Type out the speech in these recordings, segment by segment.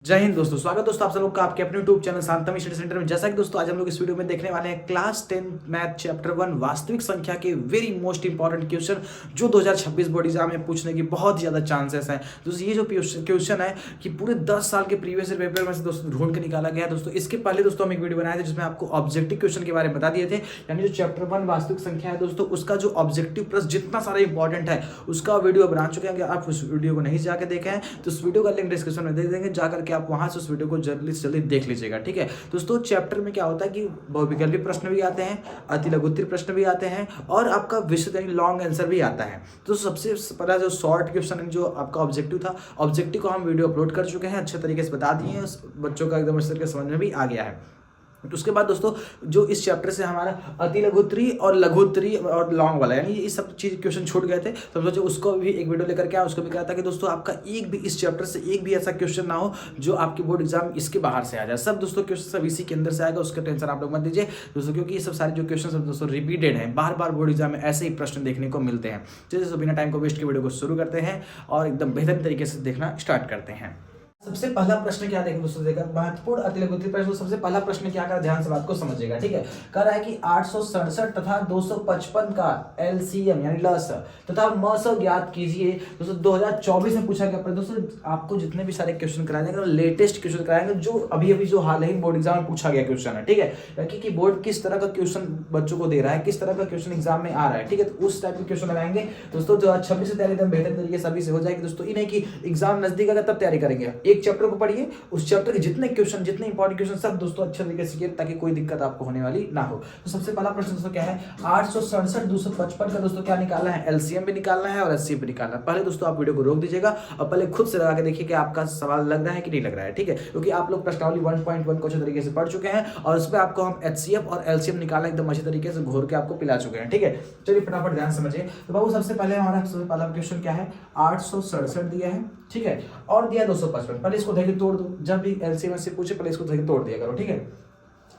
जय हिंद दोस्तों, स्वागत दोस्तों आप सब लोग का आपके अपने यूट्यूब चैनल शांतमी स्टडी सेंटर में। जैसा कि दोस्तों आज हम लोग इस वीडियो में देखने वाले हैं क्लास 10 मैथ चैप्टर 1 वास्तविक संख्या के वेरी मोस्ट इंपॉर्टेंट क्वेश्चन जो 2026 बोर्ड एग्जाम में पूछने की बहुत ही ज्यादा चांसेस हैं। दोस्तों ये जो क्वेश्चन है कि पूरे 10 साल के प्रीवियस पेपर में से दोस्तों ढूंढ के निकाला गया है। दोस्तों इसके पहले दोस्तों हम एक वीडियो बनाए थे जिसमें आपको ऑब्जेक्टिव क्वेश्चन के बारे में बता दिए थे, यानी जो चैप्टर 1 वास्तविक संख्या है दोस्तों उसका जो ऑब्जेक्टिव प्लस जितना सारा इंपॉर्टेंट है उसका वीडियो बना चुके हैं। अगर आप उस वीडियो को नहीं जाकर देखें हैं तो उस वीडियो का लिंक डिस्क्रिप्शन में दे देंगे, जाकर के आप वहां से उस वीडियो को जल्दी से जल्दी देख लीजिएगा। ठीक है दोस्तों, चैप्टर में क्या होता है कि बहुविकल्पी प्रश्न भी आते हैं, अतिलघुत्तरीय प्रश्न भी आते हैं और आपका विशद यानी लॉन्ग आंसर भी आता है। तो सबसे पहला जो शॉर्ट क्वेश्चन जो आपका ऑब्जेक्टिव था, ऑब्जेक्टिव को हम वीडियो अपलोड कर चुके हैं, अच्छे तरीके से बता दिए हैं, बच्चों का एकदम अच्छे तरीके से समझ में भी आ गया है। तो उसके बाद दोस्तों जो इस चैप्टर से हमारा अति लघुत्तरीय और लघुत्तरीय और लॉन्ग वाला यानी ये सब चीज क्वेश्चन छूट गए थे, तो हम सोचे उसको भी एक वीडियो लेकर के आए, उसको भी कहा था कि दोस्तों आपका एक भी इस चैप्टर से एक भी ऐसा क्वेश्चन ना हो जो आपकी बोर्ड एग्जाम इसके बाहर से आ जाए। सब दोस्तों क्वेश्चन सब इसी के अंदर से आएगा, उसका टेंशन आप लोग मत दीजिए दोस्तों, क्योंकि ये सब सारे जो क्वेश्चन सब दोस्तों रिपीटेड है, बार बार बोर्ड एग्जाम में ऐसे ही प्रश्न देखने को मिलते हैं। जैसे बिना टाइम को वेस्ट के वीडियो को शुरू करते हैं और एकदम बेहतरीन तरीके से देखना स्टार्ट करते हैं। सबसे पहला प्रश्न क्या देखें दोस्तों, देखा महत्वपूर्ण अतिलघुत्तरीय प्रश्न। सबसे पहला प्रश्न क्या कर, ध्यान से बात को समझिएगा। ठीक है, कह रहा है कि 867 तथा 255 का एलसीएम यानी लसाअ तथा मस ज्ञात कीजिए। दोस्तों 2024 में पूछा गया। दोस्तों आपको जितने भी सारे क्वेश्चन कराए जाएंगे लेटेस्ट क्वेश्चन कराएंगे जो अभी अभी जो हाल ही बोर्ड एग्जाम में पूछा गया क्वेश्चन है। ठीक है, कि बोर्ड किस तरह का क्वेश्चन बच्चों को दे रहा है, किस तरह का क्वेश्चन एग्जाम में आ रहा है। ठीक है, तो उस टाइप के क्वेश्चन लगाएंगे दोस्तों। 2026 से तैयारी एकदम बेहतर तरीके से अभी से हो जाएगी दोस्तों। ये नहीं कि एग्जाम नजदीक आएगा तब तैयारी करेंगे, एक चैप्टर को पढ़िए, उस चैप्टर के जितने क्वेश्चन जितने इंपॉर्टेंट क्वेश्चन सब दोस्तों अच्छे तरीके से ताकि कोई दिक्कत आपको होने वाली ना हो। तो सबसे पहला प्रश्न दोस्तों क्या है, 867 255 का दोस्तों क्या निकालना है, एलसीएम भी निकालना है और एचसीएफ भी निकालना है। पहले दोस्तों आप वीडियो को रोक दीजिएगा और पहले खुद से लगा के देखिए कि आपका सवाल लग रहा है कि नहीं लग रहा है। ठीक है, क्योंकि आप लोग प्रश्नावली 1.1 को अच्छे तरीके से पढ़ चुके हैं और उस पर आपको हम एचसीएफ और एलसीएम निकालना एकदम अच्छे तरीके से घोर के आपको पिला चुके हैं। ठीक है, चलिए फटाफट ध्यान समझिए। तो बाबू सबसे पहले हमारा सबसे पहला क्वेश्चन क्या है, 867 दिया है। ठीक है, और दिया 255। पहले इसको देखे तोड़ दो, जब भी एलसीएम से पूछे पहले इसको देखे तोड़ दिया करो। ठीक है,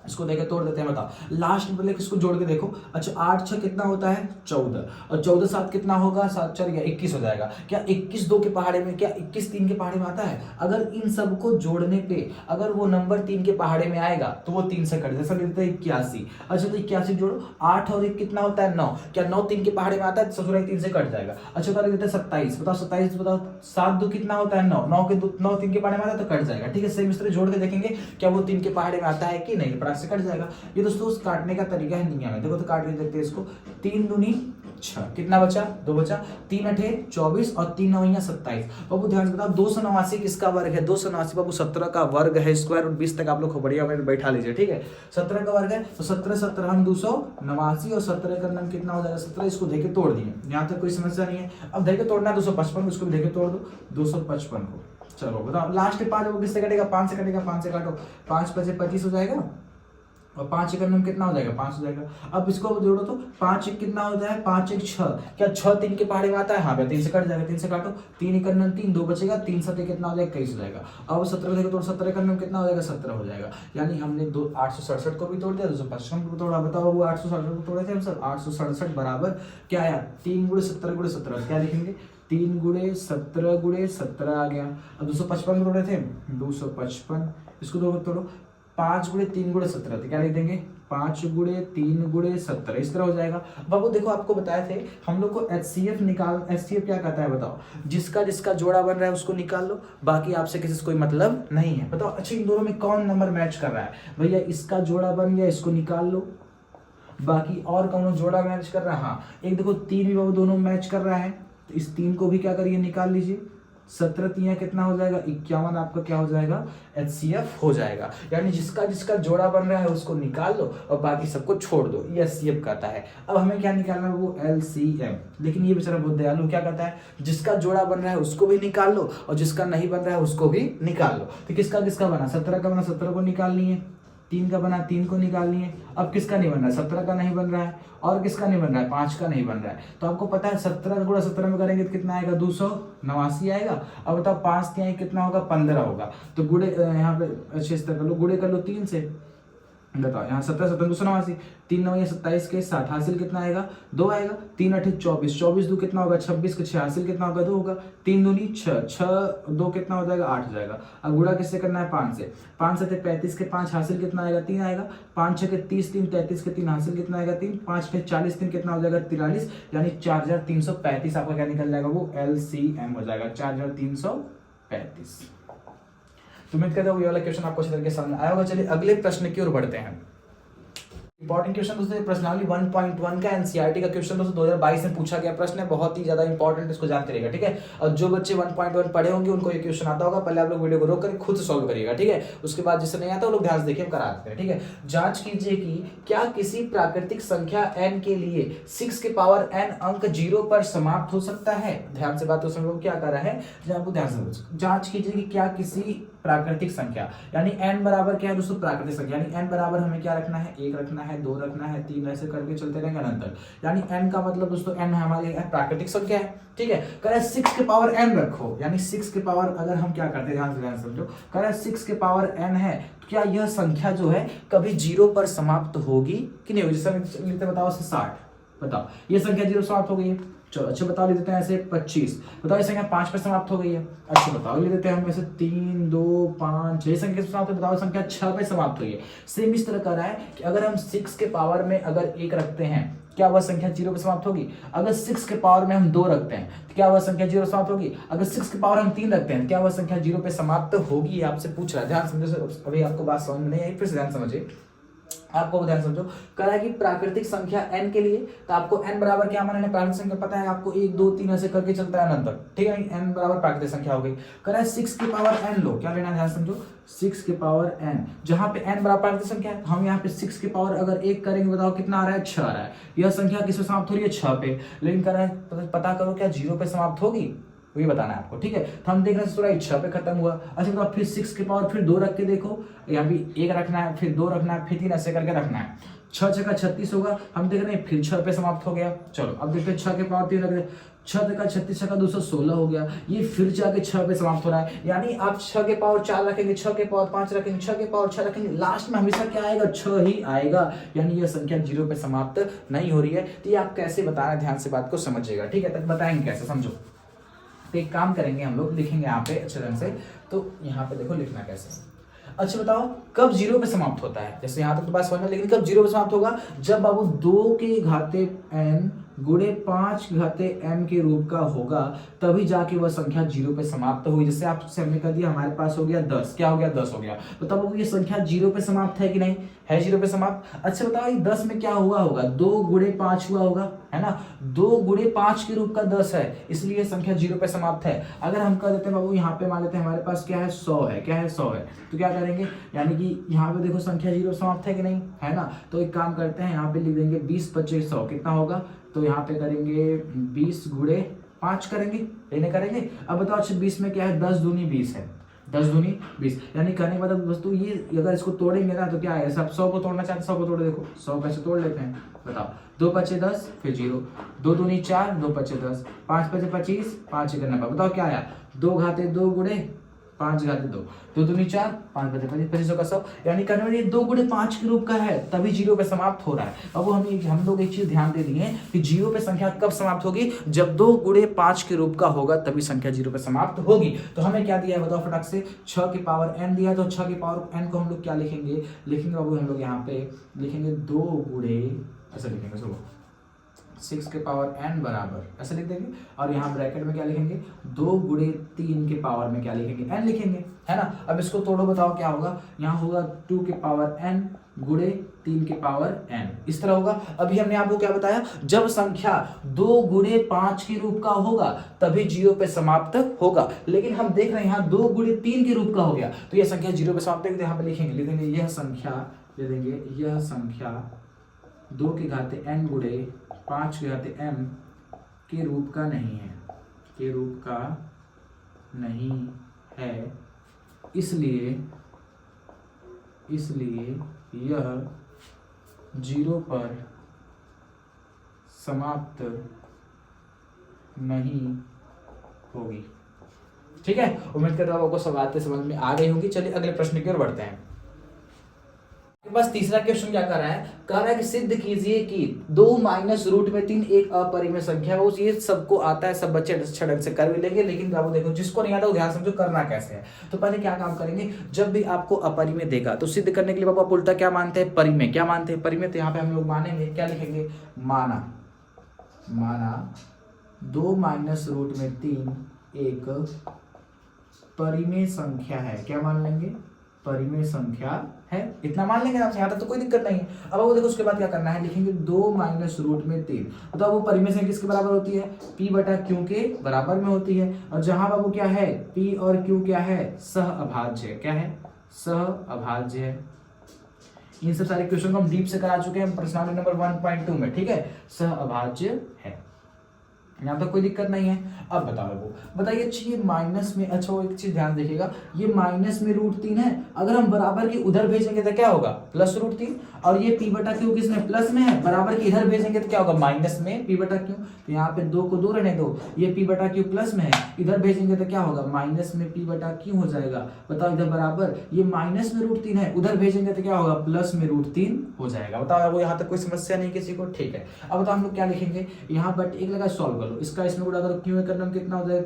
इसको देखे तोड़ देते हैं, बताओ लास्ट में पहले किसको जोड़ के देखो। अच्छा 8 6 कितना होता है 14, और 14 7 कितना होगा 7 4 21 हो जाएगा। क्या 21 2 के पहाड़े में, क्या 21 3 के पहाड़े में आता है? अगर इन सबको जोड़ने पे अगर वो नंबर 3 के पहाड़े में आएगा तो वो 3 से कट, जैसा लिखते हैं 81। अच्छा तो 81 जोड़ो, 8 और 1 कितना होता है 9, क्या 9 3 के पहाड़े में आता है? ससुराई 3 से कट जाएगा। अच्छा तो लिखते हैं 27, बताओ 27 बताओ 7 2 कितना होता है 9, 9 के 9 3 के पहाड़े में आता है तो कट जाएगा। ठीक है, सेम इस तरह जोड़ के देखेंगे क्या वो 3 के पहाड़े में आता है कि नहीं, से कट जाएगा। ये दोस्तों उस काटने का तरीका है नियम है। देखो तो काट के देखते हैं इसको, 3 दूनी 6, कितना बचा 2 बचा, 3 8 24 और 3 9 27। बाबू ध्यान से बताओ 289 किसका वर्ग है? 289 बाबू 17 का वर्ग है। स्क्वायर रूट 20 तक आप लोग बढ़िया में बैठा लीजिए। ठीक है, 17 का वर्ग है तो 17 17 हम 289 और 17 का नाम कितना हो जाएगा 17। इसको देके तोड़ दिए, यहाँ तक कोई समस्या नहीं है। अब देखे तोड़ना है 255, उसको भी देखे तोड़ दो 255 को। चलो बताओ लास्ट 5 किससे कटेगा? 5 से कटेगा, 5 से काटो, 5 5 25 हो जाएगा और 5 एक नंबर कितना हो जाएगा 5 हो जाएगा। अब इसको जोड़ो तो 5 एक कितना होता है 5 एक 6, क्या 6 3 के पहाड़े में आता है? हाँ भैया 3 से कट जाएगा, 3 से काटो, 3 एक नंबर 3 2 बचेगा, 3 7 कितना हो जाएगा 21 हो जाएगा। अब 17 देखो तो 17 का नंबर कितना हो जाएगा 17 हो जाएगा। यानी हमने 867 को भी तोड़ दिया, 255 को तोड़ा। बताओ वो 867 को तोड़े थे हम सब, 867 बराबर क्या आया 3 × 17 × 17, क्या लिखेंगे 3 × 17 × 17 आ गया। अब 255 तोड़े थे 255, इसको दो तोड़ो 5 × 3 × 17, तो क्या लिख देंगे 5 × 3 × 17, इस तरह हो जाएगा। बाबू देखो आपको बताए थे हम लोग को एचसीएफ निकाल, एचसीएफ क्या कहता है बताओ, जिसका जिसका जोड़ा बन रहा है उसको निकाल लो, बाकी आपसे किसी से कोई मतलब नहीं है। बताओ अच्छा इन दोनों में कौन नंबर मैच कर रहा है? भैया इसका जोड़ा बन गया, इसको निकाल लो, बाकी और कौन जोड़ा मैच कर रहा है? हाँ एक देखो 3 भी बाबू दोनों मैच कर रहा है, तो इस 3 को भी क्या करिए निकाल लीजिए। 17 3 कितना हो जाएगा 51, आपका क्या हो जाएगा एचसीएफ हो जाएगा। यानी जिसका जिसका जोड़ा बन रहा है उसको निकाल लो और बाकी सबको छोड़ दो, ये एचसीएफ कहता है। अब हमें क्या निकालना है वो एलसीएम, लेकिन ये बेचारा बहुत दयालु क्या कहता है, जिसका जोड़ा बन रहा है उसको भी निकाल लो और जिसका नहीं बन रहा है उसको भी निकाल लो। तो किसका किसका बना 17 का बना 17 को निकालनी है, 3 का बना 3 को निकालनी है। अब किसका नहीं बन रहा है 17 का नहीं बन रहा है, और किसका नहीं बन रहा है 5 का नहीं बन रहा है। तो आपको पता है 17 गुणा 17 में करेंगे तो कितना आएगा 289 आएगा। अब बताओ 5 3 कितना होगा 15 होगा। तो गुड़े यहाँ पे अच्छे से कर लो, गुड़े कर लो 3 से, बताओ यहाँ 17 17 2 नवासी, 3 9 27 के 60 हासिल कितना आएगा, 2 आएगा। 3 8 24, 24 2 कितना होगा 26 के 6 हासिल कितना होगा 2 होगा। 3 दूनी 6, 6 2 कितना हो जाएगा 8 हो जाएगा। अब गुणा किससे करना है 5 से, 5 7 35 के 5 हासिल कितना आएगा 3 आएगा। 5 6 के 30 3 33 के 3 हासिल कितना आएगा 3, 5 6 40 3 कितना हो जाएगा 43, यानी 4335 आपका क्या निकल जाएगा वो LCM हो जाएगा 4335। तो उम्मीद करता हूँ ये वाला क्वेश्चन आपको अच्छी तरीके से समझ आया होगा। चलिए अगले प्रश्न की ओर बढ़ते हैं। इंपॉर्टेंट क्वेश्चन दोस्तों, प्रश्नावली 1.1 का एनसीईआरटी का क्वेश्चन दोस्तों 2022 में पूछा गया प्रश्न है, बहुत ही ज्यादा इंपॉर्टेंट, इसको जानते रहिएगा, ठीक है। और जो बच्चे 1.1 पढ़े होंगे उनको ये क्वेश्चन आता होगा, पहले आप लोग वीडियो को रोक कर खुद सॉल्व करिएगा, ठीक है। उसके बाद जिससे नहीं आता वो लोग ध्यान से देखिए, हम करा देते हैं, ठीक है। जांच कीजिए कि क्या किसी प्राकृतिक संख्या n के लिए 6 के पावर n अंक 0 पर समाप्त हो सकता है। ध्यान से बात को समझो, क्या कर रहा है, आपको ध्यान से समझो। जांच कीजिए कि क्या किसी प्राकृतिक संख्या, यानी n बराबर क्या है दोस्तों प्राकृतिक संख्या, यानी n बराबर हमें क्या रखना है, 1 रखना है, 2 रखना है, 3, ऐसे करके चलते रहेंगे अनंत तक। यानी n का मतलब दोस्तों n हमारे प्राकृतिक संख्या है, ठीक है। कह 6 के पावर n रखो, यानी 6 के पावर, अगर हम क्या करते हैं ध्यान से समझो, कह 6 के पावर n है, तो क्या यह संख्या जो है कभी 0 पर समाप्त होगी कि नहीं होगी। जैसे लिखते बताओ 60, बताओ ये संख्या 0 समाप्त हो गई है। चलो अच्छा बताओ, ले देते हैं ऐसे 25, बताओ ये संख्या 5 पे समाप्त हो गई है। अच्छा बताओ, ले देते हैं हम ऐसे 3 2 5 6 संख्या समाप्त हो, बताओ संख्या 6 पे समाप्त हुई है। सेम इस तरह कर रहा है कि अगर हम 6 के पावर में अगर 1 रखते हैं, क्या वह संख्या 0 पे समाप्त होगी। अगर 6 के पावर में हम 2 रखते हैं तो क्या वह संख्या 0 समाप्त होगी। अगर 6 के पावर हम 3 रखते हैं क्या वह संख्या 0 पे समाप्त होगी, आपसे पूछ रहा है। ध्यान समझो, अभी आपको बात समझ में नहीं आई, फिर से ध्यान समझिए, आपको ध्यान समझो। कह रहा है कि प्राकृतिक संख्या n के लिए, तो आपको n बराबर क्या माना है, प्राकृतिक संख्या पता है आपको, 1 2 3 ऐसे करके चलता है अनंत तक, ठीक है। n बराबर प्राकृतिक संख्या हो गई। कह रहा है 6 की पावर n लो, क्या लेना है ध्यान समझो, 6 की पावर n, जहां पे n बराबर प्राकृतिक संख्या है, हम यहाँ पे 6 की पावर अगर 1 करेंगे, बताओ कितना आ रहा है 6 आ रहा है। यह संख्या किस पे समाप्त हो रही है 6 पे, लेकिन कह रहा है पता करो क्या 0 पे समाप्त होगी, वही बताना है आपको, ठीक है। तो हम देख रहे हैं पूरा 6 पे खत्म हुआ। अच्छा तो फिर 6 के पावर फिर 2 रख के देखो, यहाँ भी 1 रखना है, फिर 2 रखना है, फिर 3 ऐसे करके रखना है। 6 6 का 36 होगा, हम देख रहे हैं फिर 6 पे समाप्त हो गया। चलो अब देखते हैं 6 के पावर 3 रख दे, 6 का 36 6 का 216 हो गया, ये फिर जाके 6 पे समाप्त हो रहा है। यानी आप 6 के पावर 4 रखेंगे, 6 के पावर 5 रखेंगे, 6 के पावर 6 रखेंगे, लास्ट में हमेशा क्या आएगा 6 ही आएगा, यानी यह संख्या 0 पे समाप्त नहीं हो रही है। तो ये आप कैसे बता रहे हैं, ध्यान से बात को समझिएगा, ठीक है। तक बताएंगे कैसे, समझो। तो एक काम करेंगे, हम लोग लिखेंगे यहाँ पे अच्छे ढंग से, तो यहाँ पे देखो लिखना कैसे। अच्छा बताओ कब 0 पे समाप्त होता है, जैसे यहाँ तक तो बात समझना, लेकिन कब 0 पे समाप्त होगा, जब बाबू 2 के घाते n गुणे 5 घाते m के रूप का होगा, तभी जाके वह संख्या 0 पे समाप्त हुई। जैसे आपसे हमने कह दिया हमारे पास हो गया 10, क्या हो गया 10 हो गया, तो तब ये संख्या 0 पे समाप्त है कि नहीं है, 0 पे समाप्त। अच्छा बताओ ये 10 में क्या हुआ होगा, 2 गुणे 5 हुआ होगा, है ना, 2 गुणे 5 के रूप का 10 है, इसलिए संख्या 0 पे समाप्त है। अगर हम कह देते हैं बाबू यहाँ पे मान लेते हैं हमारे पास क्या है 100 है, क्या है 100 है, तो क्या करेंगे, यानी कि यहाँ पे देखो संख्या 0 समाप्त है कि नहीं, है ना। तो एक काम करते हैं, यहाँ पे लिख देंगे 20 25 100 कितना होगा, तो यहाँ पे करेंगे 20 गुणे 5 करेंगे, लेने करेंगे। अब बताओ अच्छा 20 में क्या है, 10 दूनी 20 है, 10 दूनी 20, यानी कहने का मतलब दोस्तों ये अगर इसको तोड़ेंगे ना तो क्या है, सब 100 को तोड़ना चाहते 100 को तोड़े, देखो 100 कैसे तोड़ लेते हैं, बताओ 2 5 10 फिर 0, 2 दूनी 4 2 5 10, 5 5 25 5 1 90, बताओ क्या आया 2 घाते 2 गुणे 5 घाते 2, 2 दूनी 4 5 5 25 का 100, यानी करने वाली 2 गुणे 5 के रूप का है, तभी 0 पे समाप्त हो रहा है। अब हम लोग एक चीज ध्यान दे दिए कि 0 पे संख्या कब समाप्त होगी, जब 2 गुणे 5 के रूप का होगा तभी संख्या 0 पे समाप्त होगी। तो हमें क्या दिया है बताओ फटाक से, 6 की पावर n दिया, तो 6 की पावर n को हम लोग क्या लिखेंगे, बाबू हम लोग यहाँ पे लिखेंगे 2 गुणे, ऐसा लिखेंगे सुनो 6 के पावर n बराबर ऐसे लिख देंगे, और यहाँ ब्रैकेट में क्या लिखेंगे 2 गुणे 3 के पावर में क्या लिखेंगे n लिखेंगे, है ना। अब इसको तोड़ो, बताओ क्या होगा, यहाँ होगा 2 के पावर n गुणे 3 के पावर n, इस तरह होगा। अभी हमने आपको क्या बताया, जब संख्या 2 गुणे 5 के रूप का होगा तभी 0 पे समाप्त होगा, लेकिन हम देख रहे हैं यहाँ 2 गुणे 3 के रूप का हो गया, तो यह संख्या 0 पे समाप्त है। यहाँ पे लिखेंगे यह संख्या, ले देंगे यह संख्या 2 के घाते n गुणे 5 के घाते m के रूप का नहीं है, के रूप का नहीं है, इसलिए यह 0 पर समाप्त नहीं होगी, ठीक है। उम्मीद करता हूं आपको सब बातें समझ में आ गई होंगी। चलिए अगले प्रश्न की ओर बढ़ते हैं। आपके पास तीसरा क्वेश्चन क्या कह रहा है कि सिद्ध कीजिए कि 2 माइनस रूट में 3 एक अपरिमेय संख्या है। वो ये सबको आता है, सब बच्चे अच्छे ढंग से कर भी लेंगे, लेकिन बाबू देखो जिसको नहीं आता वो ध्यान समझो करना कैसे है। तो पहले क्या काम करेंगे, जब भी आपको अपरिमेय देगा तो सिद्ध करने के लिए बाबू आप उल्टा क्या मानते हैं, परिमेय। क्या मानते हैं, परिमेय। तो यहाँ पे हम लोग मानेंगे, क्या लिखेंगे, माना 2 माइनस रूट में 3 एक परिमेय संख्या है। क्या मान लेंगे, परिमेय संख्या है, इतना मान लेंगे आपसे, यहाँ तक तो कोई दिक्कत नहीं है। अब वो देखो उसके बाद क्या करना है, लिखेंगे 2 माइनस रूट में 3। तो वो परिमेय संख्या किसके बराबर होती है, p बटा q के बराबर में होती है। और जहां बाबू क्या है, p और q क्या है, सह अभाज्य। क्या है, सह अभाज्य है। इन सब सारे क्वेश्चन को हम डीप से करा चुके हैं प्रश्नावली नंबर 1.2 में, ठीक है, सह अभाज्य है, यहाँ तक कोई दिक्कत नहीं है। अब बताओ वो बताइए, अच्छा ये माइनस में, अच्छा वो एक चीज ध्यान देखिएगा, ये माइनस में रूट 3 है, अगर हम बराबर के उधर भेजेंगे तो क्या होगा, प्लस रूट 3। और ये p बटा क्यू किसमें, प्लस में है, बराबर के इधर भेजेंगे तो क्या होगा, माइनस में p बटा क्यू। तो यहाँ पे 2 को 2 रहने दो, ये p बटा क्यू प्लस में है, इधर भेजेंगे तो क्या होगा, माइनस में p बटा क्यू हो जाएगा। बताओ इधर बराबर, ये माइनस में रूट 3 है, उधर भेजेंगे तो क्या होगा, प्लस में रूट 3 हो जाएगा। बताओ वो यहाँ तक कोई समस्या नहीं किसी को, ठीक है। अब बताओ हम लोग क्या लिखेंगे, यहाँ बट एक लगा सॉल्व कर लो, इसका इसमें गुणा करो, क्यू करना कितना हो जाएगा,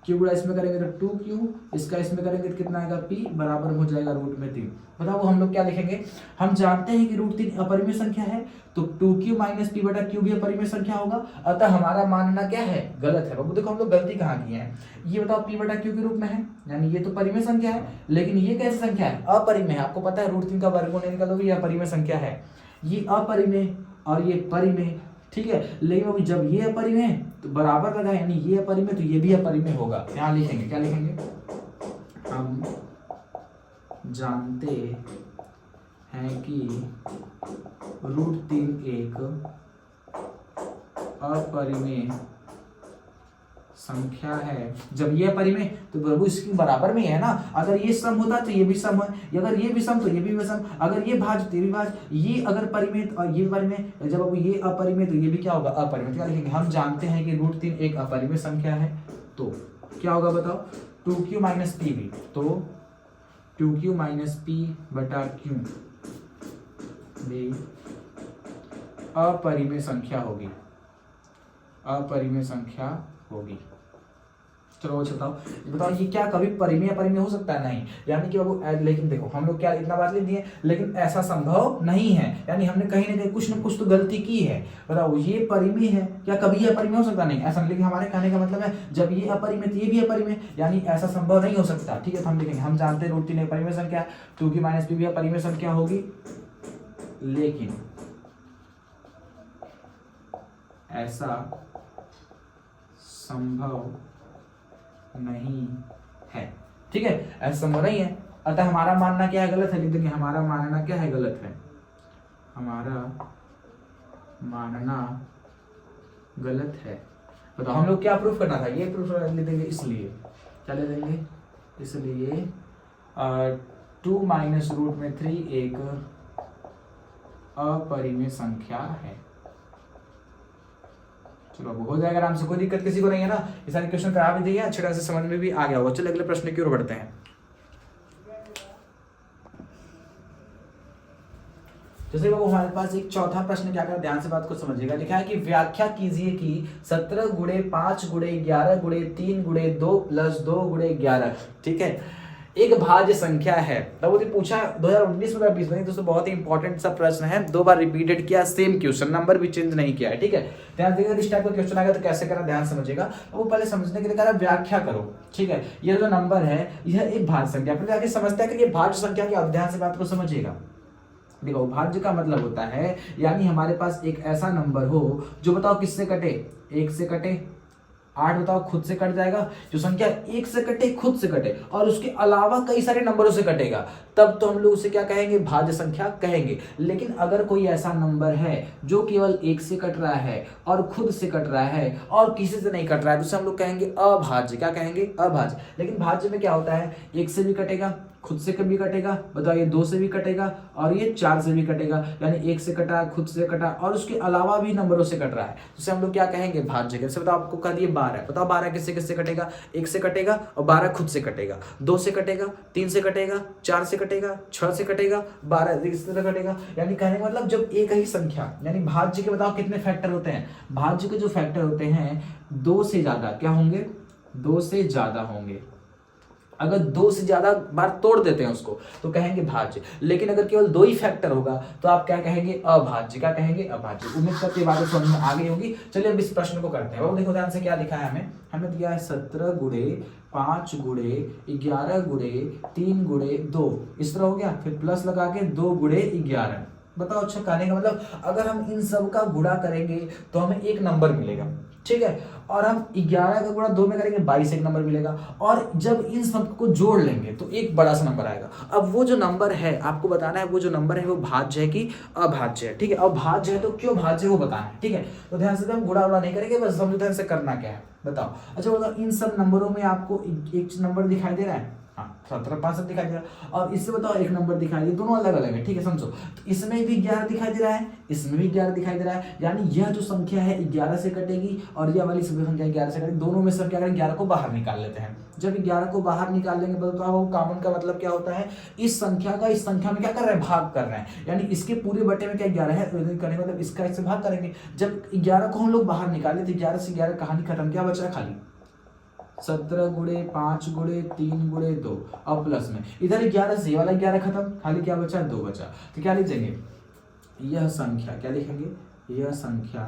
क्यू गुणा इसमें करेंगे तो 2q, इसका इसमें करेंगे तो कितना आएगा, p बराबर हो जाएगा रूट में 3। बताओ हम लोग क्या लिखेंगे, हम जानते हैं कि रूट 3 अपरिमेय संख्या है, तो 2q माइनस p बटा q भी अपरिमेय संख्या होगा, अतः हमारा मानना क्या है, गलत है। बाबू देखो हम लोग गलती कहाँ की है, ये बताओ p बटा q के रूप में है, यानी ये तो परिमेय संख्या है, लेकिन ये कैसी संख्या है, अपरिमेय है। आपको पता है रूट 3 का वर्गमूल निकालोगे, ये अपरिमेय संख्या है, ये अपरिमेय और ये परिमेय, ठीक है। लेकिन अभी जब ये अपरिमेय तो बराबर लगा, यानी ये अपरिमेय तो ये भी अपरिमेय होगा। यहाँ लिखेंगे, क्या लिखेंगे, हम जानते हैं कि रूट 3 एक अपरिमेय संख्या है। जब ये अपरिमेय तो प्रभु इसके बराबर में है ना, अगर ये सम होता तो ये भी सम है, अगर ये भी सम तो ये भी सम, अगर ये भाज्य तो ये भी भाज्य, ये अगर परिमेय और ये परिमेय, जब अब ये अपरिमेय तो ये भी क्या होगा, अपरिमेय। क्या लिखेंगे, हम जानते हैं कि रूट 3 एक अपरिमेय संख्या है, तो क्या होगा बताओ, 2q माइनस पी भी, तो 2q माइनस पी बटा क्यू भी अपरिमेय संख्या होगी, अपरिमेय संख्या होगी। चलो बताओ ये क्या कभी परिमेय अपरिमेय हो सकता है, नहीं, यानी कि बाबू, लेकिन देखो हम लोग क्या इतना बात ले दिए, लेकिन ऐसा संभव नहीं है, यानी हमने कहीं ना कहीं कुछ न कुछ तो गलती की है। बताओ ये परिमेय है, क्या कभी ये अपरिमेय हो सकता नहीं, ऐसा। लेकिन हमारे कहने का मतलब है जब ये अपरिमेय तो ये भी अपरिमेय, यानी ऐसा संभव नहीं हो सकता, ठीक है। तो हम लिखेंगे, हम जानते हैं रूट 3 एक परिमेय संख्या, 2q माइनस पी भी अपरिमेय संख्या होगी, लेकिन ऐसा संभव नहीं है, ठीक है, ऐसा संभव नहीं है, अतः हमारा मानना क्या है, गलत है। देखिए हमारा मानना क्या है, गलत है, हमारा मानना गलत है। तो हम लोग क्या प्रूफ करना था, ये प्रूफ ले देंगे, इसलिए क्या ले देंगे, इसलिए 2 माइनस रूट में 3 एक अपरिमेय संख्या है। चलो अब हो जाएगा आराम से, कोई दिक्कत किसी को नहीं है ना, ये सारे क्वेश्चन करा भी दिए, अच्छी तरह से समझ में भी आ गया होगा। चलो अगले प्रश्न की ओर बढ़ते हैं। जैसे बाबू हमारे पास एक चौथा प्रश्न क्या कर, ध्यान से बात को समझिएगा। लिखा है कि व्याख्या कीजिए कि 17 गुणे 5 गुणे 11 गुणे 3 गुणे 2 प्लस 2 गुणे 11, ठीक है, एक भाज्य संख्या है। तब वो पूछा 2019 में 20 में, दोस्तों बहुत ही इंपॉर्टेंट सा प्रश्न है, 2 बार रिपीटेड किया, सेम क्वेश्चन, नंबर भी चेंज नहीं किया है, ठीक है। ध्यान देखिएगा, इस टाइप का क्वेश्चन आएगा तो कैसे करना, ध्यान समझिएगा। वो पहले समझने के लिए कह रहा है व्याख्या करो, ठीक है। ये जो नंबर है यह एक भाज्य संख्या, फिर आगे समझता है कि ये भाज्य संख्या क्या, ध्यान से बात को समझिएगा। देखो भाज्य का मतलब होता है, यानी हमारे पास एक ऐसा नंबर हो जो बताओ किससे कटे, 1 से कटे, 8 बताओ खुद से कट जाएगा, जो संख्या 1 से कटे, खुद से कटे, और उसके अलावा कई सारे नंबरों से कटेगा, तब तो हम लोग उसे क्या कहेंगे, भाज्य संख्या कहेंगे। लेकिन अगर कोई ऐसा नंबर है जो केवल 1 से कट रहा है और खुद से कट रहा है और किसी से नहीं कट रहा है, तो उसे हम लोग कहेंगे अभाज्य। क्या कहेंगे, अभाज्य। लेकिन भाज्य में क्या होता है, 1 से भी कटेगा, खुद से कभी कटेगा, बताओ ये 2 से भी कटेगा और ये 4 से भी कटेगा, यानी 1 से कटा, खुद से कटा और उसके अलावा भी नंबरों से कट रहा है, तो उसे हम लोग क्या कहेंगे, भाज्य। कैसे बताओ, आपको कह दिए 12, बताओ 12 किससे किससे कटेगा, 1 से कटेगा और 12 खुद से कटेगा, 2 से कटेगा, 3 से कटेगा, 4 से कटेगा, 6 से कटेगा, 12 इस तरह कटेगा। यानी कहने का मतलब जब एक ही संख्या, यानी भाज्य के बताओ कितने फैक्टर होते हैं, भाज्य के जो फैक्टर होते हैं 2 से ज्यादा क्या होंगे, 2 से ज्यादा होंगे। अगर 2 से ज्यादा बार तोड़ देते हैं उसको तो कहेंगे भाज्य, लेकिन अगर केवल 2 ही फैक्टर होगा तो आप क्या कहेंगे, अभाज्य। क्या कहेंगे, अभाज्य। उम्मीद करते बातें समझ में आ गई होगी। चलिए अब इस प्रश्न को करते हैं। देखो ध्यान से क्या लिखा है, हमें दिया है 17 गुणे 5 गुणे 11 गुणे 3 गुणे 2, इस तरह हो गया, फिर प्लस लगा के 2 गुणे 11। बताओ, अच्छा कहने का मतलब अगर हम इन सब का गुणा करेंगे तो हमें एक नंबर मिलेगा, ठीक है, और हम 11 का गुणा 2 में करेंगे 22 एक नंबर मिलेगा, और जब इन सब को जोड़ लेंगे तो एक बड़ा सा नंबर आएगा। अब वो जो नंबर है आपको बताना है, वो जो नंबर है वो भाज्य है कि अभाज्य है, ठीक है। अभाज्य है तो क्यों भाज्य वो बताना है, ठीक है। तो ध्यान से हम गुणा उड़ा नहीं करेंगे, बस समझो ध्यान से करना क्या है, बताओ। अच्छा बताओ, इन सब नंबरों में आपको एक नंबर दिखाई दे रहा है, हाँ 17 65 दिखाई दे रहा है, और इससे बताओ एक नंबर दिखाई दे, दोनों अलग अलग है, ठीक है, समझो। तो इसमें भी 11 दिखाई दे रहा है, इसमें भी 11 दिखाई दे रहा है, यानी यह जो संख्या है 11 से कटेगी और यह वाली संख्या 11 से कटेगी, दोनों में से क्या करें, 11 को बाहर निकाल लेते हैं। जब 11 को बाहर निकाल लेंगे बताओ कॉमन का मतलब क्या होता है, इस संख्या का इस संख्या में क्या कर रहे हैं, भाग कर रहे हैं, यानी इसके पूरे बटे में क्या 11 है, तो करने मतलब इसका इससे भाग करेंगे। जब 11 को हम लोग बाहर निकाले तो 11 से 11 कहानी खत्म, क्या बचा खाली 17 गुणे 5 गुणे 3 गुणे 2, अब प्लस में इधर 11 से वाला 11 खत्म, खाली क्या बचा, 2 बचा। तो क्या लिखेंगे, यह संख्या, क्या लिखेंगे, यह संख्या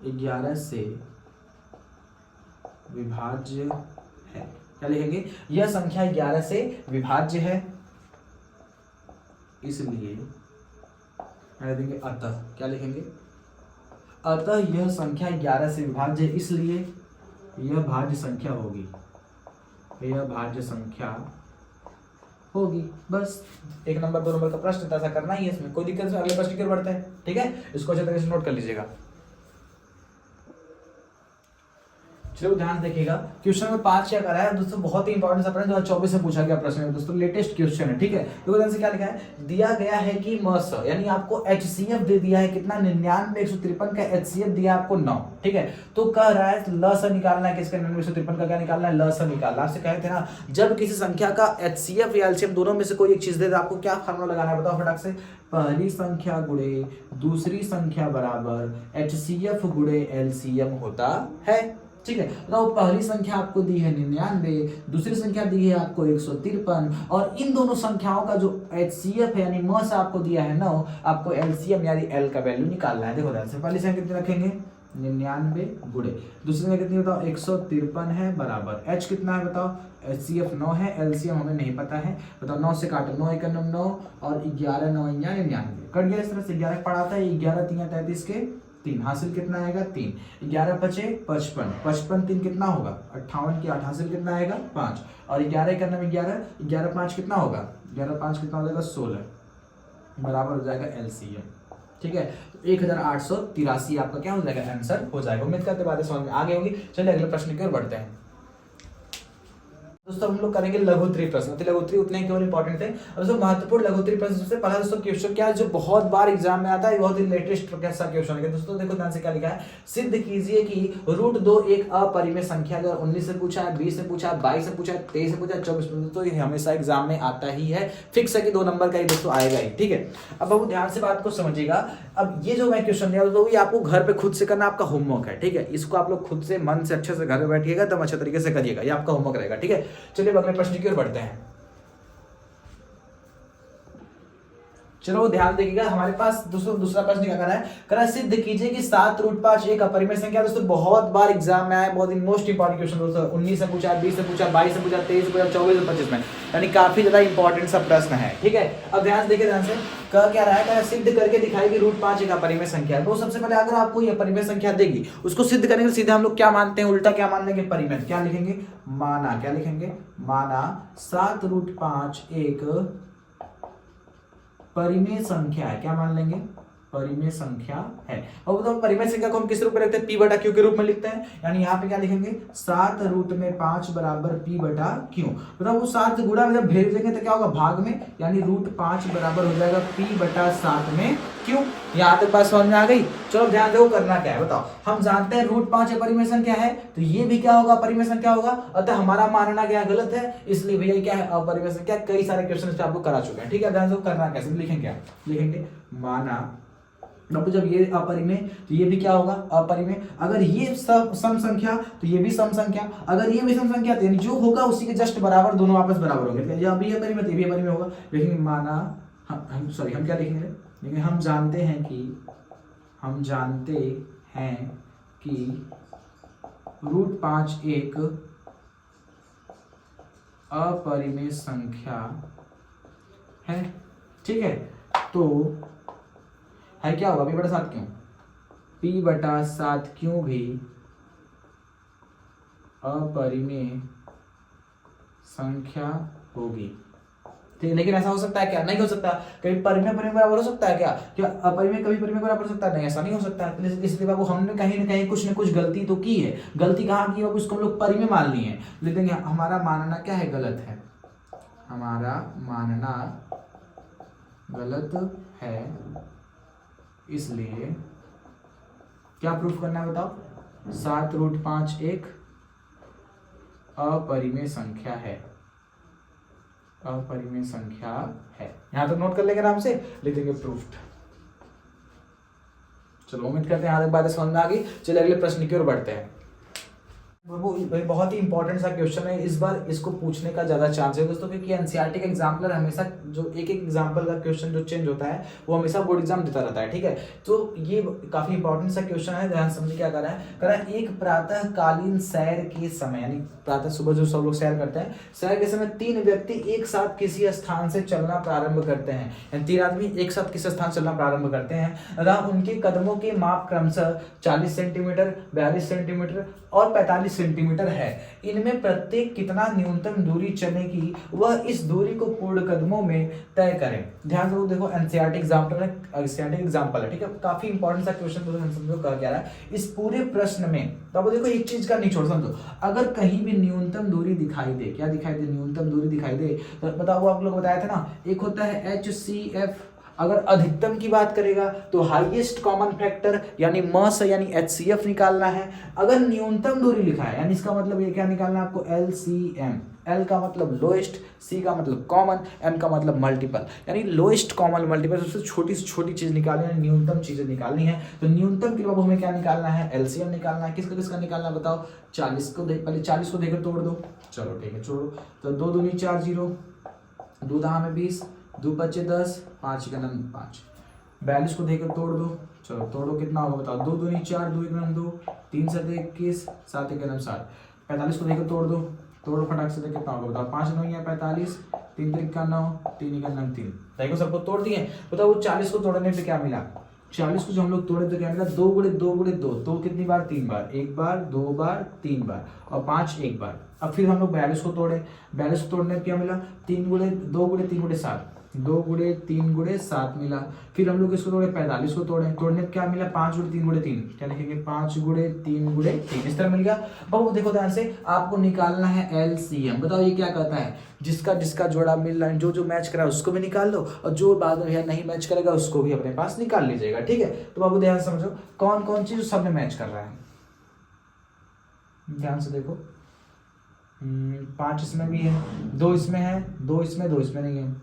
11 से विभाज्य है। क्या लिखेंगे, यह संख्या 11 से विभाज्य है, इसलिए देंगे अतः, क्या लिखेंगे, अतः यह संख्या 11 से विभाज्य है, इसलिए यह भाज्य संख्या होगी, यह भाज्य संख्या होगी। बस एक नंबर 2 नंबर का प्रश्न ऐसा करना ही है, इसमें कोई दिक्कत नहीं। अगले प्रश्न की ओर बढ़ते हैं, ठीक है, इसको अच्छे तरीके से नोट कर लीजिएगा। चलो ध्यान देखिएगा, क्वेश्चन नंबर 5 क्या करा है दोस्तों, बहुत ही इंपॉर्टेंट सा प्रश्न 2024 से पूछा गया प्रश्न है दोस्तों, लेटेस्ट क्वेश्चन है, ठीक है। तो ध्यान से क्या लिखा है, दिया गया है कि मस, यानी आपको एचसीएफ दे दिया है कितना, 99 153 का एचसीएफ दिया आपको 9, ठीक है। तो कह रहा है लस निकालना है, किसका 99 153 का क्या निकालना है, लस निकालना। आपसे कहे थे ना, जब किसी संख्या का एचसीएफ या एलसीएम दोनों में से कोई एक चीज दे, आपको क्या फार्मूला लगाना है, बताओ फटाक से, पहली संख्या गुणे दूसरी संख्या बराबर एचसीएफ गुणे एलसीएम होता है, ठीक है। तो पहली संख्या आपको दी है 99, दूसरी संख्या दी है आपको 153, और इन दोनों संख्याओं का जो एचसीएफ है यानी मस आपको दिया है 9, आपको एलसीएम यानी एल का वैल्यू निकालना है। देखो ध्यान से, पहली संख्या कितनी रखेंगे, 99 गुणे दूसरी संख्या कितनी बताओ, 153 है, बराबर एच कितना है बताओ, एचसीएफ 9 है, एलसीएम हमें नहीं पता है, बताओ 9 से काटो, 9 1 9 और 11 9 99 कट गया। इस तरह से 11 पढ़ाता है, 11 3 33 के 3, हासिल कितना आएगा 3, 11 बचे 55, 55 3 कितना होगा 58 की 8, हासिल कितना आएगा 5, और 11 का 11, 11 5 कितना होगा, 11 5 कितना हो जाएगा 16, बराबर हो जाएगा एलसीएम, ठीक है। 1883 आपका क्या हो जाएगा, आंसर हो जाएगा। उम्मीद करते बातें समझ में आ गई होंगी। चलिए अगले प्रश्न की ओर बढ़ते हैं दोस्तों, हम लोग करेंगे लघुत्तरी प्रश्न। लघुत्तरी उतने ही केवल इंपॉर्टेंट थे। दोस्तों महत्वपूर्ण लघुत्तरी प्रश्न सबसे पहला दोस्तों क्वेश्चन क्या है, जो बहुत बार एग्जाम में आता है, बहुत ही लेटेस्ट कैसा क्वेश्चन है दोस्तों। देखो ध्यान से क्या लिखा है, सिद्ध कीजिए कि √2 एक अपरिमेय संख्या है। 19 से पूछा है, 20 से पूछा है, 22 से पूछा है, 23 से पूछा है, 24 से। तो ये हमेशा एग्जाम में आता ही है, फिक्स है कि 2 नंबर का ही दोस्तों आएगा ही, ठीक है। अब बहुत ध्यान से बात को समझिएगा। अब ये जो मैं क्वेश्चन दिया दोस्तों, ये आपको घर पे खुद से करना, आपका होमवर्क है, ठीक है। इसको आप लोग खुद से मन से अच्छे से घर में बैठिएगा, तब अच्छे तरीके से करिएगा, ये आपका होमवर्क रहेगा, ठीक है। चलिए अगले प्रश्न की ओर बढ़ते हैं। चलो ध्यान देखिएगा, हमारे पास दोस्तों दूसरा प्रश्न क्या करा है, सिद्ध कीजिए कि 7√5 एक अपरिमेय संख्या। दोस्तों बहुत बार एग्जाम में आया, बहुत ही मोस्ट इंपॉर्टेंट क्वेश्चन दोस्तों। 19 से पूछा, 20 से पूछा, 22 से पूछा, 23 से पूछा, 24 से 25 में, यानी काफी ज्यादा इंपॉर्टेंट सा प्रश्न है, ठीक है। अब ध्यान देखिए ध्यान से, कह क्या रहा है, सिद्ध करके दिखाई कि √5 एक अपरिमेय संख्या है। तो सबसे पहले अगर आपको ये अपरिमेय संख्या देगी, उसको सिद्ध करने के सीधे हम लोग क्या मानते हैं, उल्टा क्या मान लेंगे, परिमेय। क्या लिखेंगे, माना, क्या लिखेंगे, माना 7√5 एक परिमेय संख्या है। क्या मान लेंगे, परिमेय संख्या है। और बताओ परिमेय संख्या को हम किस रूप में लिखते हैं, p बटा q के रूप में लिखते हैं। यानी यहाँ पे क्या लिखेंगे 7 रूट में 5 बराबर p बटा q। बताओ वो 7 गुणा में जब भेज देंगे तो क्या होगा भाग में, यानी रूट 5 बराबर हो जाएगा p बटा 7 में q। यहाँ तक बात समझ में आ गई। चलो ध्यान दो करना क्या है बताओ। हम जानते हैं रूट 5 परिमेय संख्या है, तो ये भी क्या होगा परिमेय संख्या होगा। अतः हमारा मानना क्या गलत है, इसलिए भैया क्या है अपरिमेय संख्या। कई सारे क्वेश्चन आपको करा चुके हैं, ठीक है। ध्यान से करना कैसे लिखेंगे, क्या लिखेंगे माना। तो जब ये अपरिमेय तो ये भी क्या होगा अपरिमेय। अगर ये सम संख्या तो ये भी सम संख्या, अगर ये भी सम संख्या तो जो होगा उसी के जस्ट बराबर, दोनों आपस बराबर होंगे। जब भी अपरिमेय तो ये भी अपरिमेय होगा। लेकिन माना हम क्या लिखेंगे, लेकिन हम जानते हैं कि रूट 5 एक अपरिमेय संख्या है, ठीक है। तो है क्या होगा p बटा 7 क्यों, p बटा 7 क्यों भी अपरिमेय संख्या होगी। ठीक, लेकिन ऐसा हो सकता है क्या, नहीं हो सकता। कभी परिमेय परिमेय बराबर हो सकता है क्या अपरिमेय कभी परिमेय बराबर हो सकता है, नहीं ऐसा नहीं हो सकता है। इसलिए बाबू हमने कहीं ना कहीं कुछ न कुछ गलती तो की है। गलती कहाँ की बाबू, उसको हम लोग परिमेय मान लिए हैं। लेकिन हमारा मानना क्या है गलत है, हमारा मानना गलत है। इसलिए क्या प्रूफ करना है बताओ, 7 रूट 5 एक अपरिमेय संख्या है, अपरिमेय संख्या है। यहां तक नोट कर लेंगे आराम से, लिख देंगे प्रूफ्ड। चलो उम्मीद करते हैं यहां तक बातें समझ में आ गई। चलिए अगले प्रश्न की ओर बढ़ते हैं। वो बहुत ही इंपॉर्टेंट सा क्वेश्चन है, इस बार इसको पूछने का ज्यादा चांस है दोस्तों, क्योंकि एनसीईआरटी का एग्जाम्पलर हमेशा जो एक एग्जाम्पल का क्वेश्चन जो चेंज होता है वो हमेशा बोर्ड एग्जाम देता रहता है, ठीक है। तो ये काफी इंपॉर्टेंट सा क्वेश्चन है। ध्यान समझिए क्या कर रहा है एक प्रातःकालीन सैर के समय, यानी प्रातः सुबह जो सब लोग सैर करते हैं, सैर के समय 3 व्यक्ति एक साथ किसी स्थान से चलना प्रारंभ करते हैं। यानी 3 आदमी एक साथ किसी स्थान चलना प्रारंभ करते हैं तथा उनके कदमों के माप क्रमशः 40 सेंटीमीटर, 42 सेंटीमीटर और 45 सेंटीमीटर है। इनमें प्रत्येक कितना न्यूनतम दूरी चलेगी, वह इस दूरी को पूर्ण कदमों में तय करें। ध्यान से देखो एनसीईआरटी एग्जाम्पल है, ठीक है। काफी इंपॉर्टेंट सा क्वेश्चन समझो क्या कह रहा है इस पूरे प्रश्न में। तो अब देखो एक चीज का निचोड़ समझो, अगर कहीं भी न्यूनतम दूरी दिखाई दे, क्या दिखाई दे, न्यूनतम दूरी दिखाई दे, तो बताओ वो आप लोग बताया था ना, एक होता है HCF। अगर अधिकतम की बात करेगा तो हाईएस्ट कॉमन फैक्टर यानी मस यानी HCF निकालना है। अगर न्यूनतम दूरी लिखा है यानी इसका मतलब ये क्या निकालना है आपको, LCM। L का मतलब लोएस्ट, C का मतलब कॉमन, M का मतलब मल्टीपल, यानी लोएस्ट कॉमन मल्टीपल, सबसे छोटी से छोटी चीज निकालनी है, न्यूनतम चीजें निकालनी है। तो न्यूनतम के लिए हमें क्या निकालना है, LCM निकालना है। किसका किसका निकालना है बताओ, 40 को पहले 40 को देकर तोड़ दो, चलो ठीक है छोड़ो। तो 2 दूनी 4 0, 2 दहा में 20, 2 बचे 10, 5 का नम 5, 42 को देकर तोड़ दो, चलो तोड़ो कितना होगा बताओ, 2 दूनी 4, 2 एक नम 2, 3 से 21, 7 एक नम 7, 45 को देकर तोड़ दो, तोड़ो फटाक से कितना होगा बताओ, 5 9 है 45, 3 3 का 9, 3 का नम 3। देखो सबको तोड़ दिए, बताओ वो 40 को तोड़ने पे क्या मिला, 40 को जो हम लोग तोड़े तो क्या मिला, 2 गुणे 2 गुणे 2, तो कितनी बार 3 बार, 1 बार 2 बार 3 बार और 5 1 बार। अब फिर हम लोग 42 को तोड़े, 42 को तोड़ने पे क्या मिला, 3 गुणे 2 गुणे 3 गुणे 7, 2 गुणे 3 गुणे 7 मिला। फिर हम लोग इसको तोड़े, 45 को तोड़े, तोड़ने पे क्या मिला, 5 गुणे 3 गुणे 3, क्या लिखेंगे 5 गुणे 3 गुणे 3, इस तरह मिल गया। बहुत देखो ध्यान से, आपको निकालना है LCM। बताओ ये क्या कहता है, जिसका जिसका जोड़ा मिल रहा है, जो जो मैच करा है उसको भी निकाल लो और जो बाद में नहीं मैच करेगा उसको भी अपने पास निकाल लीजिएगा, ठीक है। तो बाबू ध्यान से समझो कौन कौन चीज सब में मैच कर रहा है, ध्यान से देखो। 5 इसमें भी है, 2 इसमें है, 2 इसमें 2 इसमें नहीं है,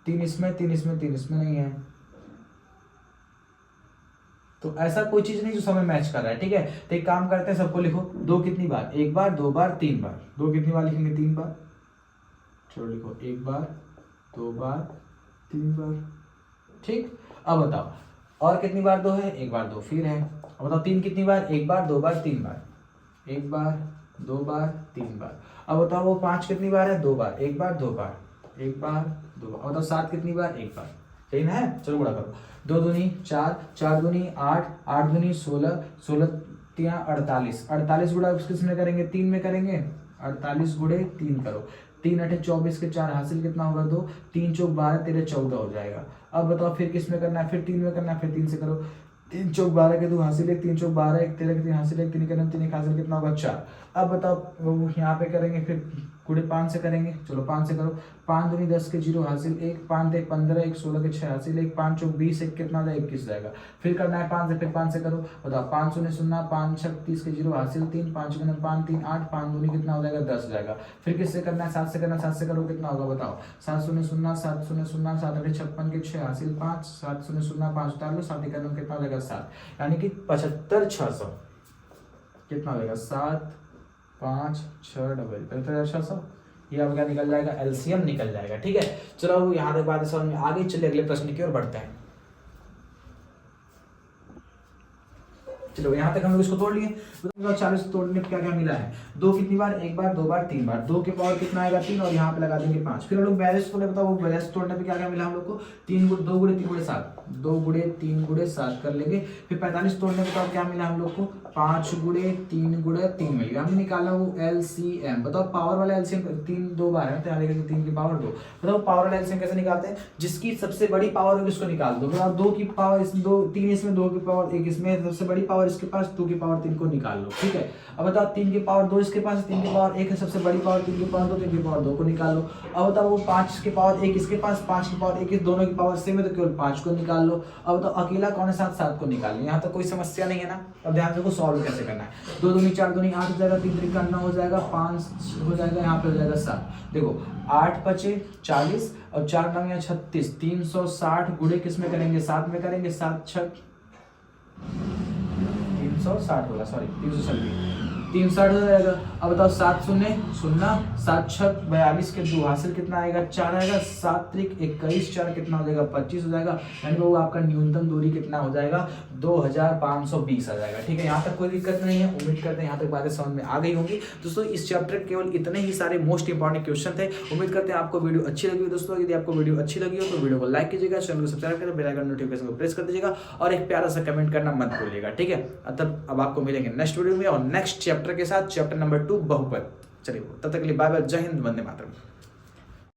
3 इसमें 3 इसमें 3 इसमें नहीं है। तो ऐसा कोई चीज नहीं जो सब में मैच कर रहा है, ठीक है। तो एक काम करते हैं, सबको लिखो 2 कितनी बार, 1 बार 2 बार 3 बार, 2 कितनी बार लिखेंगे 3 बार, चलो लिखो 1 बार 2 बार 3 बार, ठीक। अब बताओ और कितनी बार 2 है, 1 बार 2 फिर है। अब बताओ 3 कितनी बार, 1 बार 2 बार 3 बार, 1 बार 2 बार 3 बार। अब बताओ वो 5 कितनी बार है, 2 बार, 1 बार 2 बार, 1 बार 2 बार। बताओ 7 कितनी बार, 1 बार, सही ना है। चलो गुणा करो, 2 दूनी 4, 4 दूनी 8, 8 दूनी 16, 16 3 48, 48 गुणा किस में करेंगे, 3 में करेंगे, 48 गुणे 3 करो, 3 8 24 के 4 हासिल कितना होगा 2, 3 चौक 12 13 14 हो जाएगा। अब बताओ फिर किस में करना है, फिर 3 में करना है, फिर 3 से करो। 3 चौक 12 के 2 हासिल 1, 3 चौक 12 1 13 के 3 हासिल 1, 3 करना 3 हासिल कितना होगा 4। अब बताओ वो यहाँ पे करेंगे, फिर गुणे 5 से करेंगे, चलो 5 से करो। 5 दूनी 10 के 0 हासिल 1, 5 1 15 1 16 के 6 हासिल 1, 5 चौक 20 1 कितना हो जाएगा 21 जाएगा। फिर करना है 5 से, फिर 5 से करो। बताओ 5 शून्य 0 5 6 30 के 0 हासिल 3, 5 गुना 5 3 8, 5 दूनी कितना हो जाएगा 10 जाएगा। फिर किससे करना है 7 से करना, 7 से करो कितना होगा बताओ। 7 शून्य 0 7 शून्य 0 7 8 56 के 6 हासिल 5, 7 शून्य 0 5 उतार लो, 7 इक्यावन कितना हो जाएगा 7, यानी कि 75 600 कितना हो जाएगा 7 5 6 डबल 600। ये अब क्या निकल जाएगा, एलसीएम निकल जाएगा। ठीक है, चलो यहाँ तक बात समझ में आ गई। चलिए अगले प्रश्न की ओर बढ़ते हैं। चलो यहाँ तक हम लोग इसको तोड़ लिए। तो 40 तोड़ने पे क्या क्या मिला है, 2 कितनी बार, 1 बार 2 बार 3 बार, 2 के पावर कितना आएगा 3 और यहाँ पे लगा देंगे 5। फिर हम लोग बैलेंस तोड़े, बताओ वो बैलेंस तोड़ने पे क्या क्या मिला हम लोग को, 3 2 गुणे 3 गुणे 7, 2 गुणे 3 गुणे 7 कर लेंगे। फिर 45 तोड़ने पे बताओ क्या मिला हम लोग को, 5 गुणे 3 गुणे 3 मिल गया। हमने निकाला वो एलसीएम। बताओ पावर वाला एलसीएम 3 2 बार है तो यहाँ लिखेंगे 3 की पावर 2। बताओ पावर वाला एलसीएम कैसे निकालते हैं, जिसकी सबसे बड़ी पावर होगी उसको निकाल दो। बताओ 2 की पावर इस 2 3 इसमें, 2 की पावर 1 इसमें, सबसे बड़ी पावर इसके पास, 2 की पावर 3 को निकाल लो। ठीक है, अब बताओ 3 की पावर 2 इसके पास, 3 की पावर 1 है, सबसे बड़ी पावर 3 की पावर 2, 3 की पावर 2 को निकाल लो। अब बताओ वो 5 की पावर 1 इसके पास, 5 की पावर 1 दोनों की पावर सेम है तो केवल 5 को निकाल लो। अब बताओ अकेला कौन है 7 7 को निकाल लो। यहाँ तो कोई समस्या नहीं है ना। अब ध्यान से सॉल्व कैसे करना है, 2 दूनी 4 दूनी 8 हो जाएगा, 3 3 9 हो जाएगा, 5 हो जाएगा, यहाँ पे हो जाएगा 7। देखो 8 5 40 और 4 9 36, 360 गुणे किस में करेंगे 7 में करेंगे, 7 6 360 होगा, सॉरी 360 हो जाएगा। अब बताओ 7 शून्य 0 7 6 42 के 2 हासिल कितना आएगा 4 आएगा, 7 3 21 4 कितना हो जाएगा 25 हो जाएगा, यानी वो आपका न्यूनतम दूरी कितना हो जाएगा 2520 आ जाएगा। ठीक है, यहाँ तक कोई दिक्कत नहीं है। उम्मीद करते हैं यहाँ तक बातें समझ में आ गई होंगी। दोस्तों इस चैप्टर केवल इतने ही सारे मोस्ट इंपॉर्टेंट क्वेश्चन थे। उम्मीद करते हैं आपको वीडियो अच्छी लगी हो। दोस्तों यदि आपको वीडियो अच्छी लगी हो तो वीडियो को लाइक कीजिएगा, चैनल को सब्सक्राइब करें, बेल आइकन नोटिफिकेशन को प्रेस कर दीजिएगा और एक प्यारा सा कमेंट करना मत भूलिएगा। ठीक है, अब आपको मिलेंगे नेक्स्ट वीडियो में और नेक्स्ट चैप्टर के साथ, चैप्टर नंबर 2 बहुपद। चलिए तब तक के लिए बाय बाय, जय हिंद, वंदे मातरम।